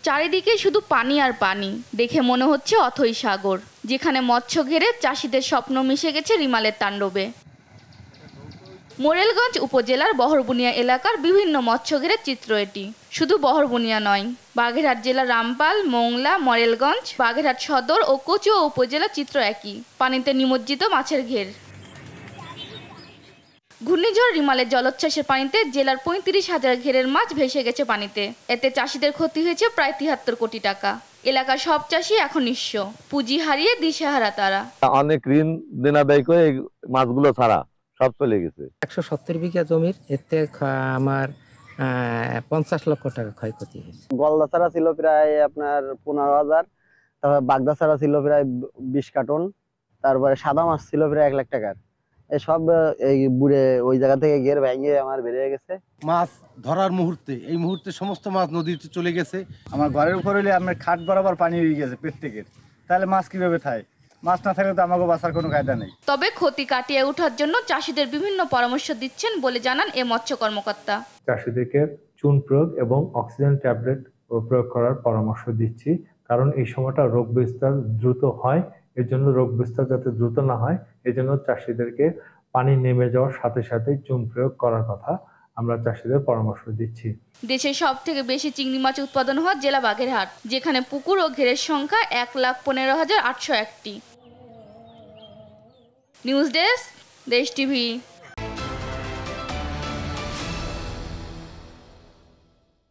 চারিদিকে শুধু পানি আর পানি, দেখে মনে হচ্ছে অথই সাগর, যেখানে মৎস্য ঘেরে চাষিদের স্বপ্ন মিশে গেছে রিমালের তাণ্ডবে। মোরেলগঞ্জ উপজেলার বহরবুনিয়া এলাকার বিভিন্ন মৎস্য ঘেরের চিত্র এটি। শুধু বহরবুনিয়া নয়, বাগেরহাট জেলার রামপাল, মোংলা, মোরেলগঞ্জ, বাগেরহাট সদর ও কচুয়া উপজেলার চিত্র একই, পানিতে নিমজ্জিত মাছের ঘের। ঘূর্ণিঝড় রিমালের জলোচ্ছ্বাসের পানিতে জেলার ৩৫,০০০ ঘেরের মাছ ভেসে গেছে পানিতে। এতে চাষিদের ক্ষতি হয়েছে প্রায় ৭৩ কোটি টাকা। এলাকার সব চাষি এখন নিঃস্ব, পুঁজি হারিয়ে দিশেহারা তারা। অনেক ঋণ দেনা ব্যয় করে এই মাছগুলো ছাড়া সব চলে গেছে। ১৭০ বিঘা জমির এতে আমার ৫০ লক্ষ টাকা ক্ষয়ক্ষতি হয়েছে। গলদা ছাড়া ছিল প্রায় আপনার ১৫,০০০, তারপরে বাগদা ছাড়া ছিল প্রায় ২০ কার্টন, তারপরে সাদা মাছ ছিল প্রায় ১ লাখ টাকার। সব এই বুড়ে ওই জায়গা থেকে ঘের ভেঙে আমার বেরিয়ে গেছে। মাছ ধরার এই মুহূর্তে সমস্ত মাছ নদীতে চলে গেছে। আমার ঘরের উপর হলে আপনার খাট বরাবর পানি হয়ে গেছে প্রত্যেকের, তাহলে মাছ কিভাবে থাকে? মাছ না থাকলে তো আমাকে বাঁচার কোনো কায়দা নেই। তবে ক্ষতি কাটিয়ে ওঠার জন্য চাষিদের বিভিন্ন পরামর্শ দিচ্ছেন বলে জানান এ মৎস্য কর্মকর্তা। চাষিদেরকে চুন প্রয়োগ এবং অক্সিজেন ট্যাবলেট প্রয়োগ করার পরামর্শ দিচ্ছি, কারণ এই সময়টা রোগ বিস্তার দ্রুত হয়। এর জন্য রোগ বিস্তার যাতে দ্রুত না হয়, এজন্য চাষিদেরকে পানি নেমে যাওয়ার সাথে সাথে চুন প্রয়োগ করার কথা আমরা চাষিদের পরামর্শ দিচ্ছি। দেশের সবথেকে বেশি চিংড়ি মাছ উৎপাদন হওয়া জেলা বাগেরহাট, যেখানে পুকুর ও ঘেরের সংখ্যা ১,১৫,৮০১টি। নিউজ ডেস্ক, দেশ টিভি।